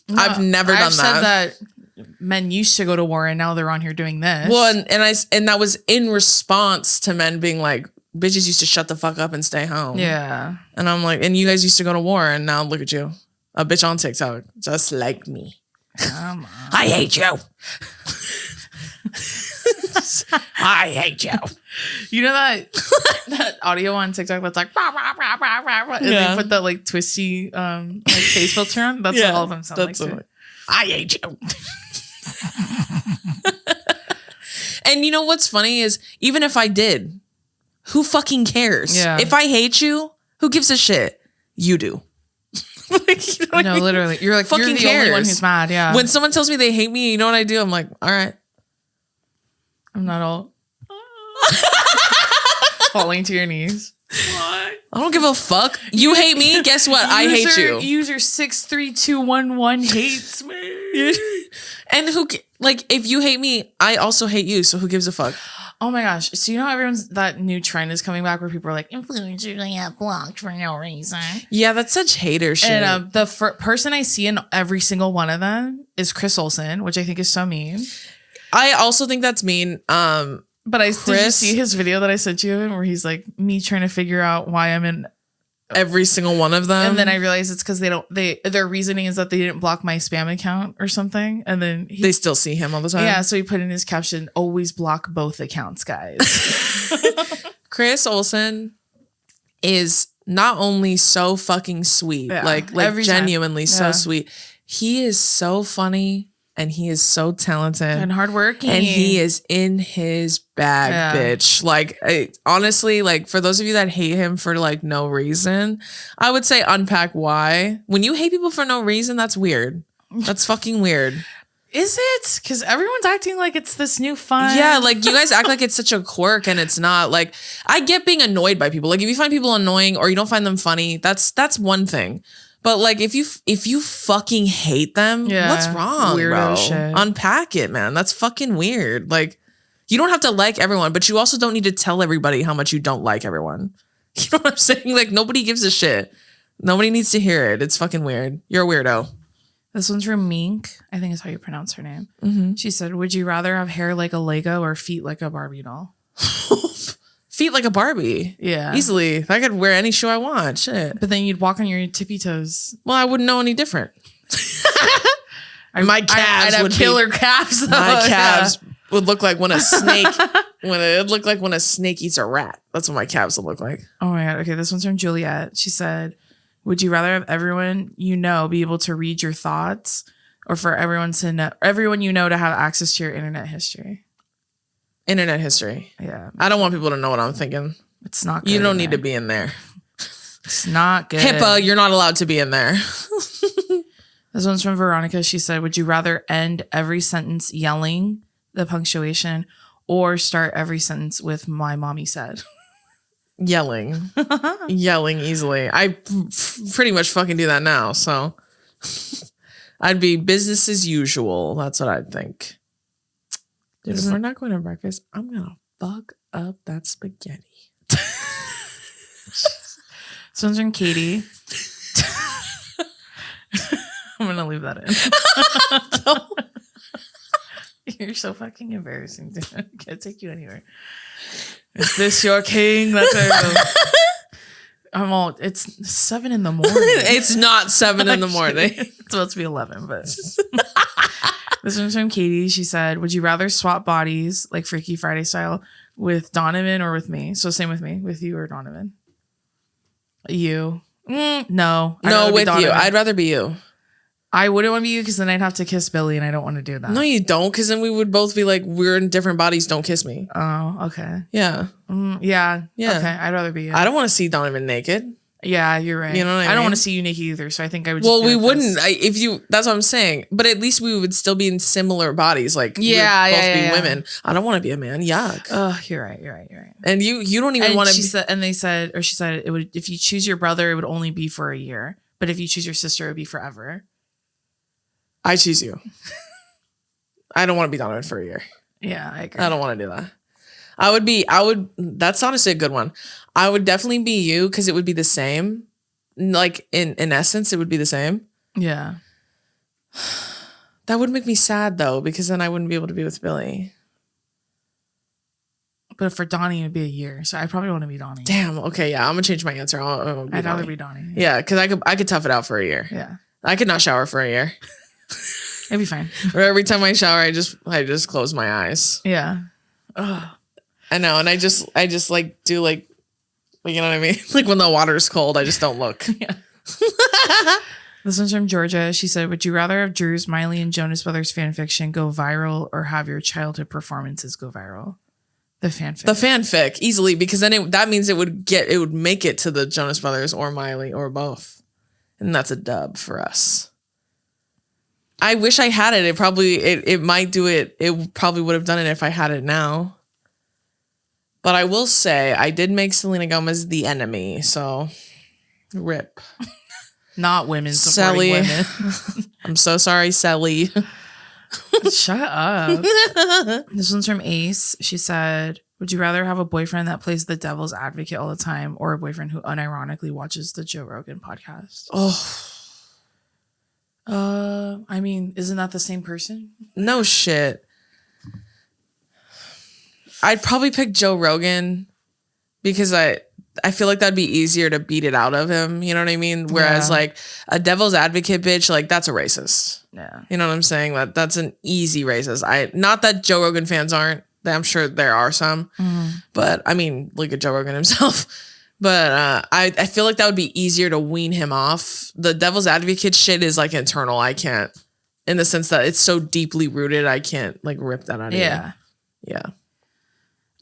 Speaker 1: No,
Speaker 2: I've never done
Speaker 1: I've said that men used to go to war and now they're on here doing this.
Speaker 2: Well, and that was in response to men being like, bitches used to shut the fuck up and stay home.
Speaker 1: Yeah.
Speaker 2: And I'm like, and you guys used to go to war and now look at you. A bitch on TikTok, just like me.
Speaker 1: Come on.
Speaker 2: I hate you. I hate you.
Speaker 1: You know that audio on TikTok that's like rah, rah, rah, rah, rah, rah, and they put that like twisty like face filter on? That's what all of them sound like.
Speaker 2: I hate you. And you know what's funny is even if I did, who fucking cares?
Speaker 1: Yeah.
Speaker 2: If I hate you, who gives a shit? You do. Like, you know what I mean?
Speaker 1: Literally. You're like,
Speaker 2: fucking
Speaker 1: you're the
Speaker 2: cares.
Speaker 1: only one who's mad. Yeah.
Speaker 2: When someone tells me they hate me, you know what I do? I'm like, all right.
Speaker 1: I'm not all falling to your knees.
Speaker 2: What? I don't give a fuck. You hate me? Guess what? I hate you.
Speaker 1: User 63211 hates me.
Speaker 2: And who, like, if you hate me, I also hate you. So who gives a fuck?
Speaker 1: Oh my gosh. So you know how that new trend is coming back where people are like, influencers get blocked for no reason.
Speaker 2: Yeah, that's such hater shit.
Speaker 1: And the person I see in every single one of them is Chris Olsen, which I think is so mean.
Speaker 2: I also think that's mean.
Speaker 1: But did you see his video that I sent you where he's like, me trying to figure out why I'm in
Speaker 2: every single one of them.
Speaker 1: And then I realized it's because their reasoning is that they didn't block my spam account or something. And then
Speaker 2: they still see him all the time.
Speaker 1: Yeah. So he put in his caption, always block both accounts, guys.
Speaker 2: Chris Olsen is not only so fucking sweet, like genuinely so sweet. He is so funny. And he is so talented
Speaker 1: and hardworking,
Speaker 2: and he is in his bag, bitch. Like, honestly, like for those of you that hate him for like no reason, I would say unpack why. When you hate people for no reason, that's weird. That's fucking weird.
Speaker 1: Is it? Because everyone's acting like it's this new fun.
Speaker 2: Yeah, like you guys act like it's such a quirk, and it's not. Like, I get being annoyed by people. Like, if you find people annoying or you don't find them funny, that's one thing. But like if you fucking hate them, what's wrong,
Speaker 1: weirdo
Speaker 2: bro?
Speaker 1: shit.
Speaker 2: Unpack it, man. That's fucking weird. Like you don't have to like everyone, but you also don't need to tell everybody how much you don't like everyone. You know what I'm saying? Like nobody gives a shit. Nobody needs to hear it. It's fucking weird. You're a weirdo.
Speaker 1: This one's from Mink. I think is how you pronounce her name. Mm-hmm. She said, "Would you rather have hair like a Lego or feet like a Barbie doll?"
Speaker 2: Feet like a Barbie.
Speaker 1: Yeah.
Speaker 2: Easily. I could wear any shoe I want. Shit.
Speaker 1: But then you'd walk on your tippy toes.
Speaker 2: Well, I wouldn't know any different. My calves
Speaker 1: I'd have
Speaker 2: would
Speaker 1: killer calves. Though.
Speaker 2: My calves would look like when a snake when a snake eats a rat. That's what my calves would look like.
Speaker 1: Oh my God. Okay, this one's from Juliet. She said, "Would you rather have everyone you know be able to read your thoughts or for everyone you know to have access to your internet history?"
Speaker 2: Internet history.
Speaker 1: Yeah.
Speaker 2: I don't want people to know what I'm thinking.
Speaker 1: It's not good.
Speaker 2: You don't need to be in there.
Speaker 1: It's not good.
Speaker 2: HIPAA, you're not allowed to be in there.
Speaker 1: This one's from Veronica. She said, "Would you rather end every sentence yelling the punctuation or start every sentence with my mommy said?"
Speaker 2: Yelling. Yelling easily. I pretty much fucking do that now. So I'd be business as usual. That's what I'd think. Dude, if we're not going to breakfast, I'm going to fuck up that spaghetti.
Speaker 1: This one's from Katie. I'm going to leave that in. You're so fucking embarrassing, dude. I can't take you anywhere. Is this your king? That's it's 7 in the morning.
Speaker 2: It's not 7 in the morning.
Speaker 1: It's supposed to be 11, but this one's from Katie. She said, "Would you rather swap bodies like Freaky Friday style with Donovan or with me?" So same with me, with you or Donovan. You. No.
Speaker 2: With you. I'd rather be you.
Speaker 1: I wouldn't want to be you because then I'd have to kiss Billy and I don't want to do that.
Speaker 2: No, you don't, because then we would both be like, we're in different bodies, don't kiss me.
Speaker 1: Oh, okay.
Speaker 2: Yeah.
Speaker 1: Yeah. Okay, I'd rather be you.
Speaker 2: I don't want to see Donovan naked.
Speaker 1: Yeah, you're right.
Speaker 2: You know what I
Speaker 1: don't
Speaker 2: mean?
Speaker 1: want to see you naked either, so I think I would
Speaker 2: Well, we wouldn't. That's what I'm saying. But at least we would still be in similar bodies. Like, we would both be women. I don't want to be a man. Yuck.
Speaker 1: Oh, you're right.
Speaker 2: And you don't even want to be.
Speaker 1: She said, it would, if you choose your brother, it would only be for a year. But if you choose your sister, it would be forever.
Speaker 2: I choose you. I don't want to be Donovan for a year.
Speaker 1: Yeah, I agree.
Speaker 2: I don't want to do that. That's honestly a good one. I would definitely be you because it would be the same. Like in essence, it would be the same.
Speaker 1: Yeah.
Speaker 2: That would make me sad though, because then I wouldn't be able to be with Billy.
Speaker 1: But for Donnie, it'd be a year. So I probably want to be Donnie.
Speaker 2: Damn. Okay. Yeah. I'm gonna change my answer.
Speaker 1: I'd rather be Donnie.
Speaker 2: Yeah. Cause I could tough it out for a year.
Speaker 1: Yeah.
Speaker 2: I could not shower for a year.
Speaker 1: It'd be fine.
Speaker 2: Or every time I shower, I just close my eyes.
Speaker 1: Yeah. Ugh.
Speaker 2: I know. And I just like do like, you know what I mean? Like when the water's cold, I just don't look.
Speaker 1: Yeah. This one's from Georgia. She said, would you rather have Drew's, Miley, and Jonas Brothers fan fiction go viral or have your childhood performances go viral? The fanfic.
Speaker 2: The fanfic, easily, because then that means it would make it to the Jonas Brothers or Miley or both. And that's a dub for us. I wish I had it. It might do it. It probably would have done it if I had it now. But I will say I did make Selena Gomez the enemy. So rip.
Speaker 1: Not women supporting women.
Speaker 2: I'm so sorry, Sally.
Speaker 1: Shut up. This one's from Ace. She said, would you rather have a boyfriend that plays the devil's advocate all the time or a boyfriend who unironically watches the Joe Rogan podcast? I mean, isn't that the same person?
Speaker 2: No shit. I'd probably pick Joe Rogan because I feel like that'd be easier to beat it out of him. You know what I mean? Whereas like a devil's advocate bitch, like that's a racist.
Speaker 1: Yeah.
Speaker 2: You know what I'm saying? That's an easy racist. Not that Joe Rogan fans aren't. I'm sure there are some. But I mean, look at Joe Rogan himself. But I feel like that would be easier to wean him off. The devil's advocate shit is like internal. I can't, in the sense that it's so deeply rooted, I can't like rip that out of you. Yeah.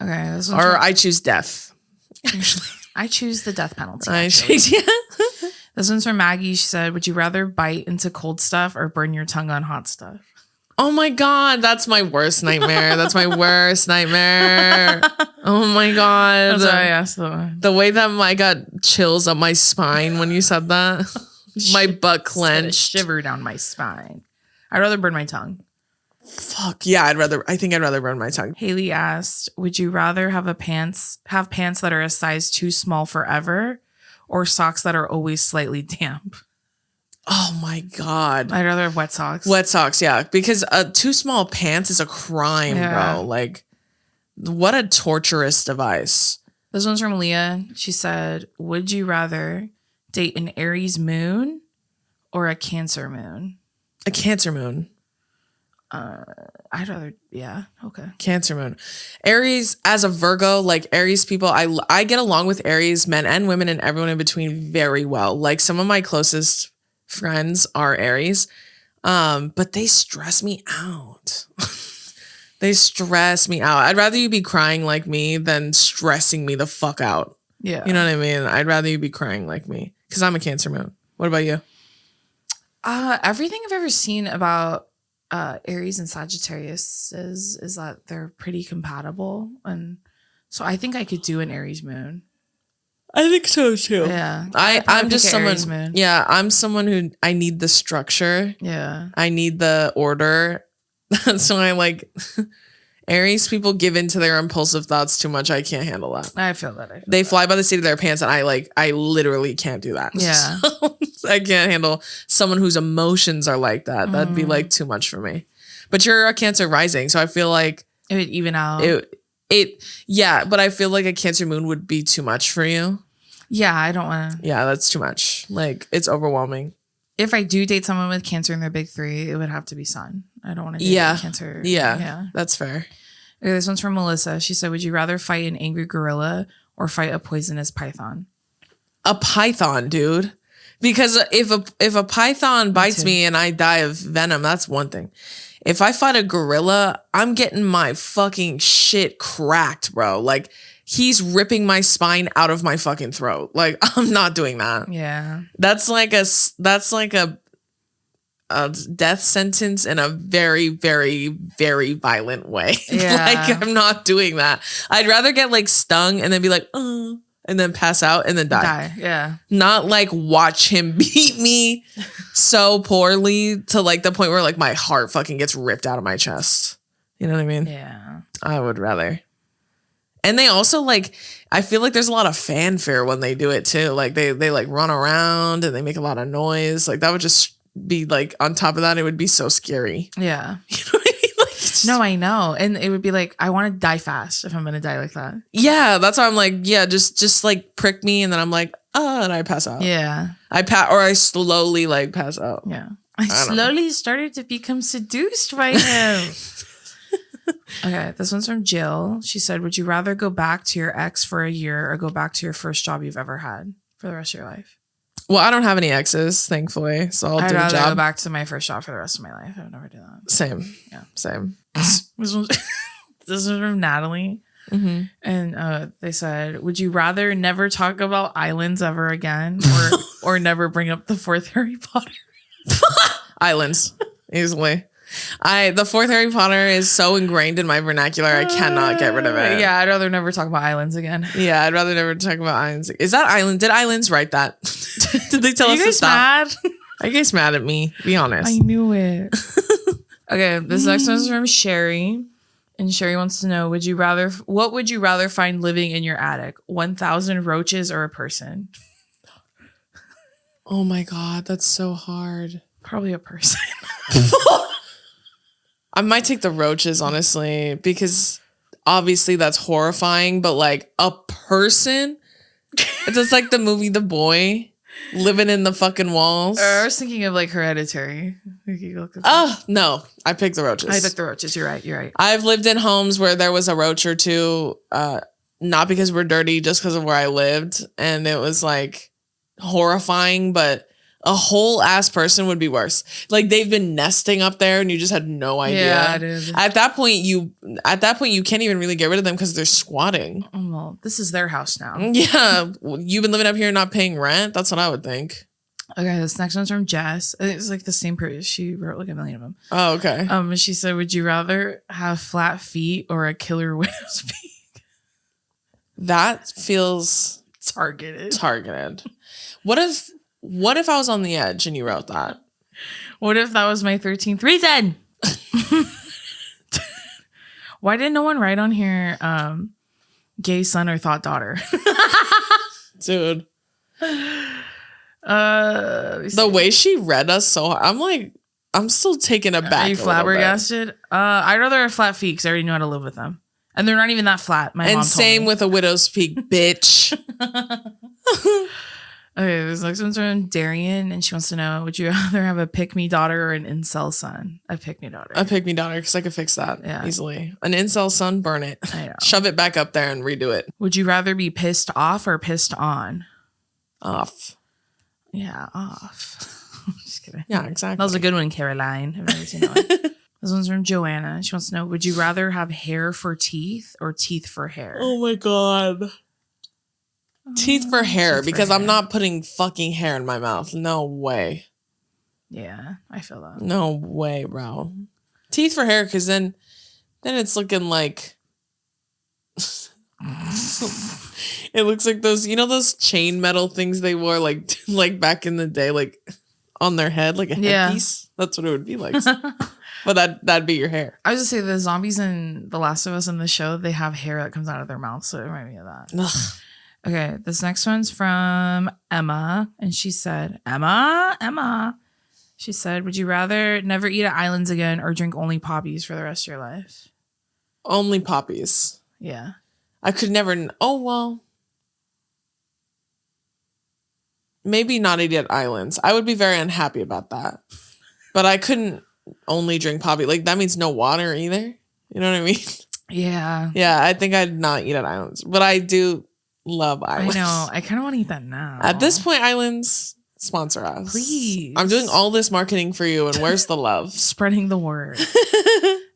Speaker 1: Okay.
Speaker 2: Or I choose death.
Speaker 1: Actually, I choose the death penalty.
Speaker 2: Yeah.
Speaker 1: This one's from Maggie. She said, would you rather bite into cold stuff or burn your tongue on hot stuff?
Speaker 2: Oh my God, that's my worst nightmare. That's my worst nightmare. Oh my God.
Speaker 1: That's why I asked them.
Speaker 2: The way that I got chills up my spine when you said that. My butt clenched.
Speaker 1: Shiver down my spine. I'd rather burn my tongue.
Speaker 2: Fuck yeah, I think I'd rather burn my tongue.
Speaker 1: Haley asked, would you rather have pants that are a size too small forever or socks that are always slightly damp?
Speaker 2: Oh my God.
Speaker 1: I'd rather have wet socks.
Speaker 2: Wet socks, yeah. Because too small pants is a crime, bro. Like, what a torturous device.
Speaker 1: This one's from Leah. She said, would you rather date an Aries moon or a Cancer moon?
Speaker 2: A Cancer moon.
Speaker 1: I'd rather, okay.
Speaker 2: Cancer moon. Aries, as a Virgo, like Aries people, I get along with Aries men and women and everyone in between very well. Like some of my closest friends are Aries, but they stress me out. They stress me out. I'd rather you be crying like me than stressing me the fuck out.
Speaker 1: Yeah.
Speaker 2: You know what I mean? I'd rather you be crying like me because I'm a Cancer moon. What about you?
Speaker 1: Everything I've ever seen about Aries and Sagittarius is that they're pretty compatible. And so I think I could do an Aries moon.
Speaker 2: I think so too.
Speaker 1: Yeah.
Speaker 2: I'm just someone.
Speaker 1: Moon.
Speaker 2: Yeah, I'm someone who I need the structure.
Speaker 1: Yeah.
Speaker 2: I need the order. So I like Aries people give into their impulsive thoughts too much. I can't handle that.
Speaker 1: I feel that.
Speaker 2: They fly by the seat of their pants, and I literally can't do that.
Speaker 1: Yeah.
Speaker 2: So I can't handle someone whose emotions are like that. That'd be like too much for me. But you're a Cancer rising, so I feel like
Speaker 1: it would even out.
Speaker 2: Yeah, but I feel like a Cancer moon would be too much for you.
Speaker 1: Yeah, I don't want to.
Speaker 2: Yeah, that's too much. Like, it's overwhelming.
Speaker 1: If I do date someone with Cancer in their big three, it would have to be Sun. I don't want to date Cancer.
Speaker 2: Yeah, that's fair.
Speaker 1: Okay, this one's from Melissa. She said, would you rather fight an angry gorilla or fight a poisonous python?
Speaker 2: A python, dude. Because if a python bites me and I die of venom, that's one thing. If I fight a gorilla, I'm getting my fucking shit cracked, bro. Like, he's ripping my spine out of my fucking throat. Like, I'm not doing that.
Speaker 1: Yeah.
Speaker 2: That's like a death sentence in a very, very, very violent way.
Speaker 1: Yeah.
Speaker 2: Like, I'm not doing that. I'd rather get like stung and then be like, and then pass out and then die.
Speaker 1: Yeah.
Speaker 2: Not like watch him beat me so poorly to like the point where like my heart fucking gets ripped out of my chest. You know what I mean?
Speaker 1: Yeah.
Speaker 2: I would rather. And they also like, I feel like there's a lot of fanfare when they do it too. Like they like run around and they make a lot of noise. Like that would just be like on top of that, it would be so scary.
Speaker 1: Yeah.
Speaker 2: You know what I mean? Like,
Speaker 1: No, I know. And it would be like, I want to die fast if I'm going to die like that.
Speaker 2: yeah, that's why I'm like, yeah, just like prick me. And then I'm like, and I pass out.
Speaker 1: Yeah.
Speaker 2: I slowly like pass out.
Speaker 1: Yeah. I slowly started to become seduced by him. Okay, this one's from Jill. She said, would you rather go back to your ex for a year or go back to your first job you've ever had for the rest of your life?
Speaker 2: Well, I don't have any exes, thankfully. So I'd
Speaker 1: rather go back to my first job for the rest of my life. I would never do that.
Speaker 2: Same.
Speaker 1: Yeah.
Speaker 2: Same.
Speaker 1: This is from Natalie.
Speaker 2: Mm-hmm.
Speaker 1: And they said, would you rather never talk about islands ever again or never bring up the fourth Harry Potter?
Speaker 2: Islands. Easily. The fourth Harry Potter is so ingrained in my vernacular, I cannot get rid of it.
Speaker 1: Yeah, I'd rather never talk about islands again.
Speaker 2: Yeah, I'd rather never talk about islands. Is that island? Did islands write that? Did they tell us to stop?
Speaker 1: Mad?
Speaker 2: Are you guys mad at me? Be honest.
Speaker 1: I knew it. Okay, this next one's from Sherry. And Sherry wants to know, what would you rather find living in your attic? 1,000 roaches or a person?
Speaker 2: Oh my God, that's so hard.
Speaker 1: Probably a person.
Speaker 2: I might take the roaches, honestly, because obviously that's horrifying, but like a person, it's just like the movie The Boy, living in the fucking walls.
Speaker 1: I was thinking of like Hereditary.
Speaker 2: Oh, no, I picked the roaches.
Speaker 1: I picked the roaches. You're right.
Speaker 2: I've lived in homes where there was a roach or two, not because we're dirty, just because of where I lived. And it was like horrifying, but a whole ass person would be worse. Like they've been nesting up there and you just had no idea.
Speaker 1: Yeah, it is.
Speaker 2: At that point, you can't even really get rid of them because they're squatting.
Speaker 1: Oh, well, this is their house now.
Speaker 2: Yeah. You've been living up here and not paying rent. That's what I would think.
Speaker 1: Okay, this next one's from Jess. It's like the same person. She wrote like a million of them.
Speaker 2: Oh, okay.
Speaker 1: She said, would you rather have flat feet or a killer widow's peak?
Speaker 2: That feels
Speaker 1: targeted.
Speaker 2: What if I was on the edge and you wrote that?
Speaker 1: What if that was my 13th reason? Why did no one write on here gay son or thought daughter?
Speaker 2: Dude. The way she read us so hard, I'm still taken aback.
Speaker 1: Are you flabbergasted? I'd rather have flat feet because I already know how to live with them. And they're not even that flat. My mom told
Speaker 2: same
Speaker 1: me.
Speaker 2: with a widow's peak, bitch.
Speaker 1: Okay, this next one's from Darian, and she wants to know, would you rather have a pick-me daughter or an incel son? A pick-me daughter.
Speaker 2: A pick-me daughter, because I could fix that easily. An incel son, burn it.
Speaker 1: I know.
Speaker 2: Shove it back up there and redo it.
Speaker 1: Would you rather be pissed off or pissed on?
Speaker 2: Off.
Speaker 1: Yeah, off. Just kidding.
Speaker 2: Yeah, exactly.
Speaker 1: That was a good one, Caroline. I've never seen that one. This one's from Joanna. She wants to know, would you rather have hair for teeth or teeth for hair?
Speaker 2: Oh my God. Teeth for hair, because I'm not putting fucking hair in my mouth. No way.
Speaker 1: Yeah, I feel that.
Speaker 2: No way, bro. Teeth for hair, because then it's looking like it looks like those chain metal things they wore like back in the day, like on their head, like a headpiece. That's what it would be like. But that'd be your hair.
Speaker 1: I was just say the zombies in The Last of Us in the show, they have hair that comes out of their mouth, so it reminded me of that.
Speaker 2: Ugh.
Speaker 1: Okay, this next one's from Emma, and she said, Emma. She said, would you rather never eat at islands again or drink only poppies for the rest of your life?
Speaker 2: Only poppies.
Speaker 1: Yeah.
Speaker 2: I could never. Oh, well. Maybe not eat at islands. I would be very unhappy about that. But I couldn't only drink poppy. Like, that means no water either. You know what I mean?
Speaker 1: Yeah.
Speaker 2: Yeah, I think I'd not eat at islands. But I do love islands.
Speaker 1: I know. I kind of want to eat that now.
Speaker 2: At this point, islands, sponsor us.
Speaker 1: Please.
Speaker 2: I'm doing all this marketing for you, and where's the love?
Speaker 1: Spreading the word.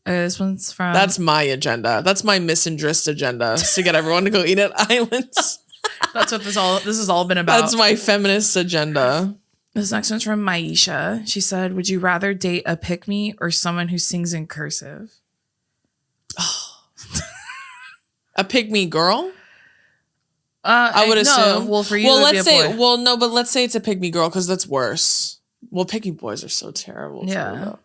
Speaker 1: This one's from...
Speaker 2: That's my agenda. That's my misandrist agenda, is to get everyone to go eat at islands.
Speaker 1: That's what this has all been about.
Speaker 2: That's my feminist agenda.
Speaker 1: This next one's from Maisha. She said, would you rather date a pick-me or someone who sings in cursive?
Speaker 2: A pick-me girl? I would assume.
Speaker 1: Well, for you,
Speaker 2: well,
Speaker 1: let's say,
Speaker 2: but let's say it's a pick-me girl because that's worse. Well, pick-me boys are so terrible.
Speaker 1: Yeah.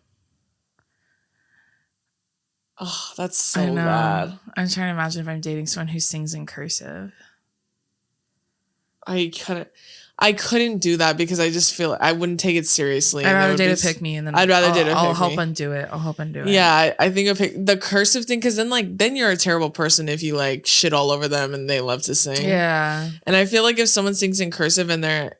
Speaker 2: Oh, that's so bad.
Speaker 1: I'm trying to imagine if I'm dating someone who sings in cursive.
Speaker 2: I I couldn't do that because I just feel I wouldn't take it seriously.
Speaker 1: I'd rather date a pick me, and then
Speaker 2: I'd rather date a pick me.
Speaker 1: I'll help undo it. I'll help undo it.
Speaker 2: Yeah, I think the cursive thing, because then you're a terrible person if you like shit all over them and they love to sing.
Speaker 1: Yeah.
Speaker 2: And I feel like if someone sings in cursive and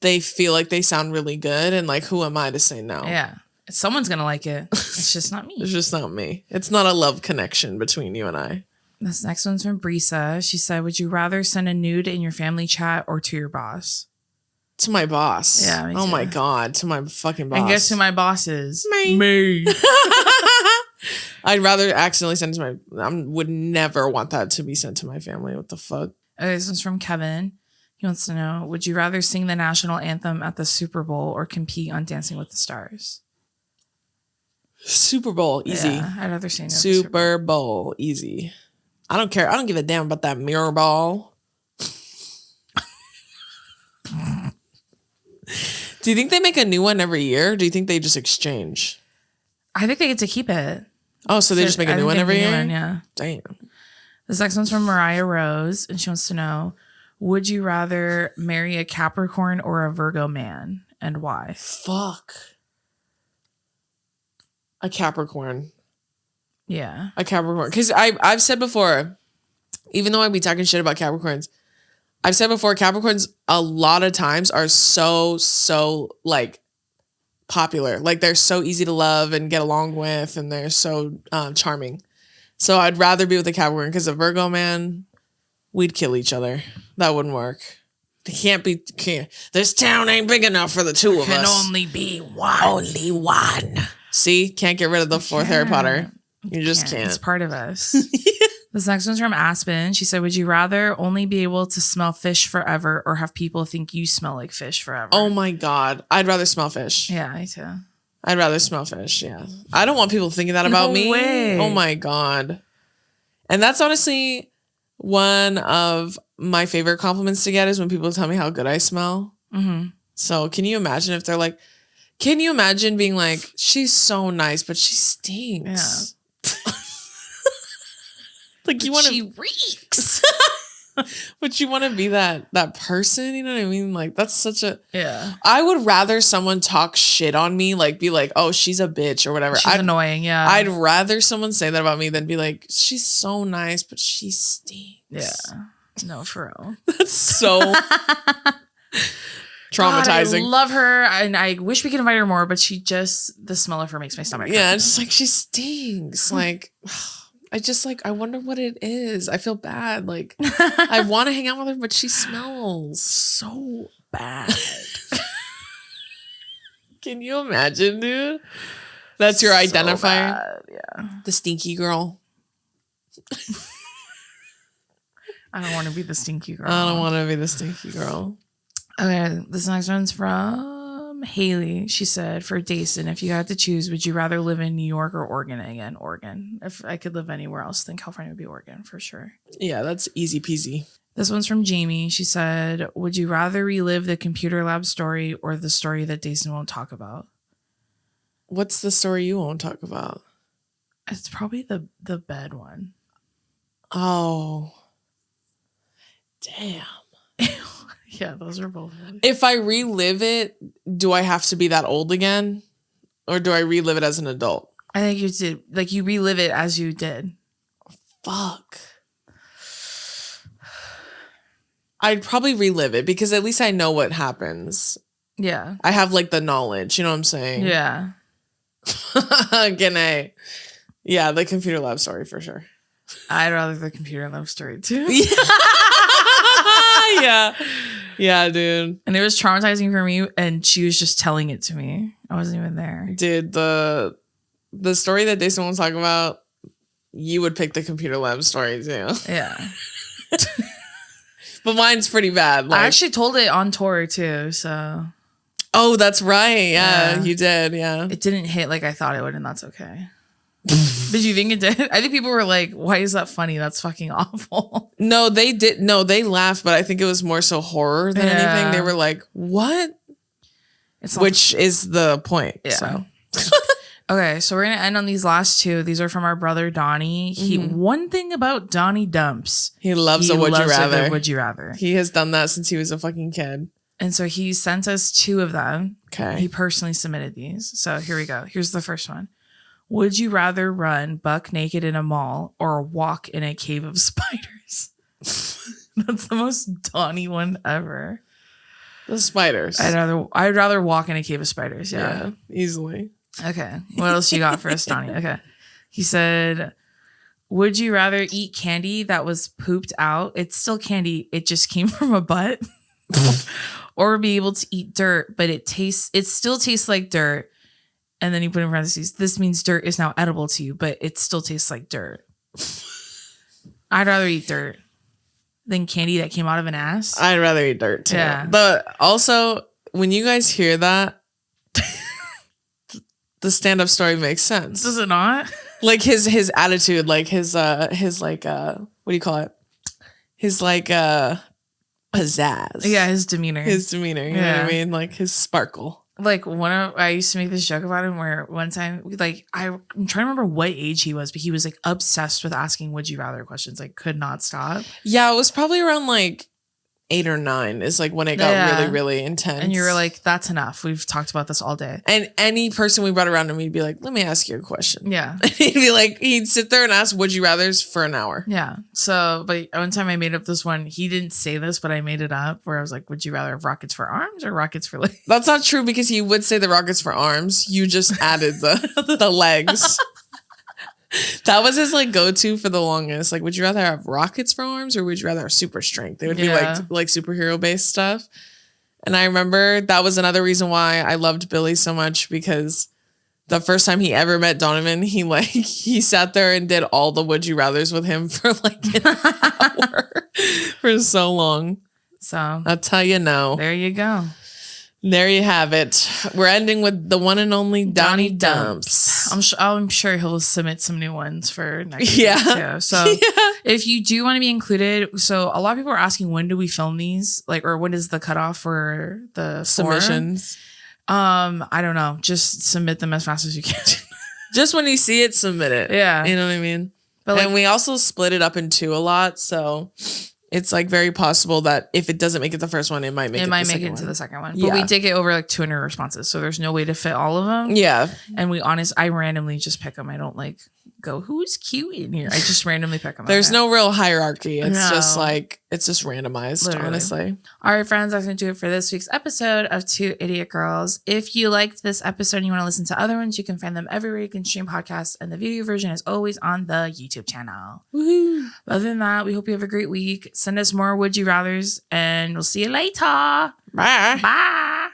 Speaker 2: they feel like they sound really good, and like, who am I to say no?
Speaker 1: Yeah. Someone's gonna like it. It's just not me.
Speaker 2: It's just not me. It's not a love connection between you and I.
Speaker 1: This next one's from Brisa. She said, would you rather send a nude in your family chat or to your boss?
Speaker 2: To my boss.
Speaker 1: Yeah.
Speaker 2: Oh my God. To my fucking boss.
Speaker 1: And guess who my boss is?
Speaker 2: Me. I'd rather accidentally send it to I would never want that to be sent to my family. What the fuck?
Speaker 1: Okay, this one's from Kevin. He wants to know, would you rather sing the national anthem at the Super Bowl or compete on Dancing with the Stars?
Speaker 2: Super Bowl. Easy.
Speaker 1: Yeah, I'd rather sing
Speaker 2: Super Bowl. Easy. I don't care. I don't give a damn about that mirror ball. Do you think they make a new one every year? Or do you think they just exchange?
Speaker 1: I think they get to keep it.
Speaker 2: Oh, so they just make a new one every year?
Speaker 1: Yeah.
Speaker 2: Damn.
Speaker 1: This next one's from Mariah Rose, and she wants to know, would you rather marry a Capricorn or a Virgo man, and why?
Speaker 2: Fuck. A Capricorn.
Speaker 1: Yeah.
Speaker 2: A Capricorn. Because I've said before, even though I'd be talking shit about Capricorns, I've said before, Capricorns a lot of times are so like popular. Like they're so easy to love and get along with, and they're so charming. So I'd rather be with a Capricorn, because a Virgo man, we'd kill each other. That wouldn't work. Can't. This town ain't big enough for the two of us.
Speaker 1: Can only be one.
Speaker 2: Only one. See? Can't get rid of the fourth Harry Potter. You just can't.
Speaker 1: It's part of us. This next one's from Aspen. She said, would you rather only be able to smell fish forever or have people think you smell like fish forever?
Speaker 2: Oh my God. I'd rather smell fish.
Speaker 1: Yeah, me too.
Speaker 2: I'd rather smell fish. Yeah. I don't want people thinking that about me.
Speaker 1: Way.
Speaker 2: Oh my God. And that's honestly one of my favorite compliments to get, is when people tell me how good I smell.
Speaker 1: Mm-hmm.
Speaker 2: So can you imagine if they're like, can you imagine being like, she's so nice, but she stinks. Yeah. Like, you want to,
Speaker 1: she reeks.
Speaker 2: but you want to be that person, you know what I mean? Like, that's such a,
Speaker 1: yeah.
Speaker 2: I would rather someone talk shit on me, like be like, oh, she's a bitch or whatever.
Speaker 1: She's annoying. Yeah.
Speaker 2: I'd rather someone say that about me than be like, she's so nice, but she stinks.
Speaker 1: Yeah. No, for real.
Speaker 2: That's so traumatizing.
Speaker 1: God, I love her, and I wish we could invite her more, but the smell of her makes my stomach hurt.
Speaker 2: Yeah, it's just like, she stinks. Like, I wonder what it is. I feel bad. Like, I want to hang out with her, but she smells so bad. Can you imagine, dude? That's your identifier?
Speaker 1: Bad. Yeah.
Speaker 2: The stinky girl.
Speaker 1: I don't want to be the stinky girl.
Speaker 2: I don't want to be the stinky girl.
Speaker 1: Okay, this next one's from Haley. She said, for Dason, if you had to choose, would you rather live in New York or Oregon again? Oregon. If I could live anywhere else, then California would be Oregon for sure.
Speaker 2: Yeah, that's easy peasy.
Speaker 1: This one's from Jamie. She said, would you rather relive the computer lab story or the story that Dason won't talk about?
Speaker 2: What's the story you won't talk about?
Speaker 1: It's probably the bed one.
Speaker 2: Oh. Damn.
Speaker 1: Yeah, those are both.
Speaker 2: If I relive it, do I have to be that old again? Or do I relive it as an adult?
Speaker 1: I think you did. Like, you relive it as you did.
Speaker 2: Fuck. I'd probably relive it because at least I know what happens.
Speaker 1: Yeah.
Speaker 2: I have like the knowledge, you know what I'm saying?
Speaker 1: Yeah.
Speaker 2: G'nay. Yeah, the computer lab story for sure.
Speaker 1: I'd rather the computer lab story too.
Speaker 2: Yeah. Yeah, dude.
Speaker 1: And it was traumatizing for me, and she was just telling it to me. I wasn't even there.
Speaker 2: Dude, the story that Dason won't talk about, you would pick the computer lab story too.
Speaker 1: Yeah.
Speaker 2: But mine's pretty bad. Like,
Speaker 1: I actually told it on tour too, so.
Speaker 2: Oh, that's right. Yeah, you did. Yeah.
Speaker 1: It didn't hit like I thought it would, and that's okay. Did you think it did? I think people were like, why is that funny? That's fucking awful.
Speaker 2: No, they did. No, they laughed, but I think it was more so horror than anything. They were like, what? Which is the point. Yeah. So.
Speaker 1: Okay, so we're going to end on these last two. These are from our brother, Donnie. One thing about Donnie Dumps.
Speaker 2: He loves a would you rather.
Speaker 1: Would you rather.
Speaker 2: He has done that since he was a fucking kid.
Speaker 1: And so he sent us 2 of them.
Speaker 2: Okay.
Speaker 1: He personally submitted these. So here we go. Here's the first one. Would you rather run buck naked in a mall or walk in a cave of spiders? That's the most Donnie one ever.
Speaker 2: The spiders.
Speaker 1: I'd rather walk in a cave of spiders. Yeah.
Speaker 2: Easily.
Speaker 1: Okay. What else you got for us, Donnie? Okay. He said, would you rather eat candy that was pooped out? It's still candy. It just came from a butt. Or be able to eat dirt, but it still tastes like dirt. And then you put in parentheses, this means dirt is now edible to you, but it still tastes like dirt. I'd rather eat dirt than candy that came out of an ass.
Speaker 2: I'd rather eat dirt too.
Speaker 1: Yeah.
Speaker 2: But also, when you guys hear that, the stand-up story makes sense.
Speaker 1: Does it not?
Speaker 2: Like his attitude, like his what do you call it? His pizzazz.
Speaker 1: Yeah, his demeanor.
Speaker 2: You know what I mean? Like his sparkle.
Speaker 1: Like I used to make this joke about him where one time, like I'm trying to remember what age he was, but he was like obsessed with asking would you rather questions, like could not stop.
Speaker 2: Yeah, it was probably around like 8 or 9 is like when it got really, really intense.
Speaker 1: And you were like, that's enough. We've talked about this all day.
Speaker 2: And any person we brought around him, he'd be like, let me ask you a question.
Speaker 1: Yeah.
Speaker 2: He'd be like, he'd sit there and ask would you rathers for an hour.
Speaker 1: Yeah. So, but one time I made up this one. He didn't say this, but I made it up where I was like, would you rather have rockets for arms or rockets for legs?
Speaker 2: That's not true because he would say the rockets for arms. You just added the legs. That was his like go-to for the longest. Like, would you rather have rockets for arms or would you rather have super strength? They would be like superhero based stuff. And I remember that was another reason why I loved Billy so much, because the first time he ever met Donovan, he sat there and did all the would you rathers with him for like an hour for so long.
Speaker 1: So
Speaker 2: that's how you know.
Speaker 1: There you go.
Speaker 2: There you have it. We're ending with the one and only Donnie Dumps.
Speaker 1: I'm sure he'll submit some new ones for next week too. So if you do want to be included, so a lot of people are asking when do we film these, like, or when is the cutoff for the
Speaker 2: submissions?
Speaker 1: I don't know. Just submit them as fast as you can.
Speaker 2: Just when you see it, submit it.
Speaker 1: Yeah,
Speaker 2: you know what I mean. But and we also split it up in 2 a lot, so. It's like very possible that if it doesn't make it the first one, it might make it into the second one.
Speaker 1: But we did get over like 200 responses, so there's no way to fit all of them.
Speaker 2: Yeah.
Speaker 1: And I randomly just pick them. I don't like go, who's cute in here? I just randomly pick them.
Speaker 2: There's no real hierarchy. It's just like, it's just randomized, literally. Honestly.
Speaker 1: All right, friends, that's going to do it for this week's episode of 2 Idiot Girls. If you liked this episode and you want to listen to other ones, you can find them everywhere you can stream podcasts, and the video version is always on the YouTube channel. Woohoo. Other than that, we hope you have a great week. Send us more would you rathers, and we'll see you later.
Speaker 2: Bye.
Speaker 1: Bye.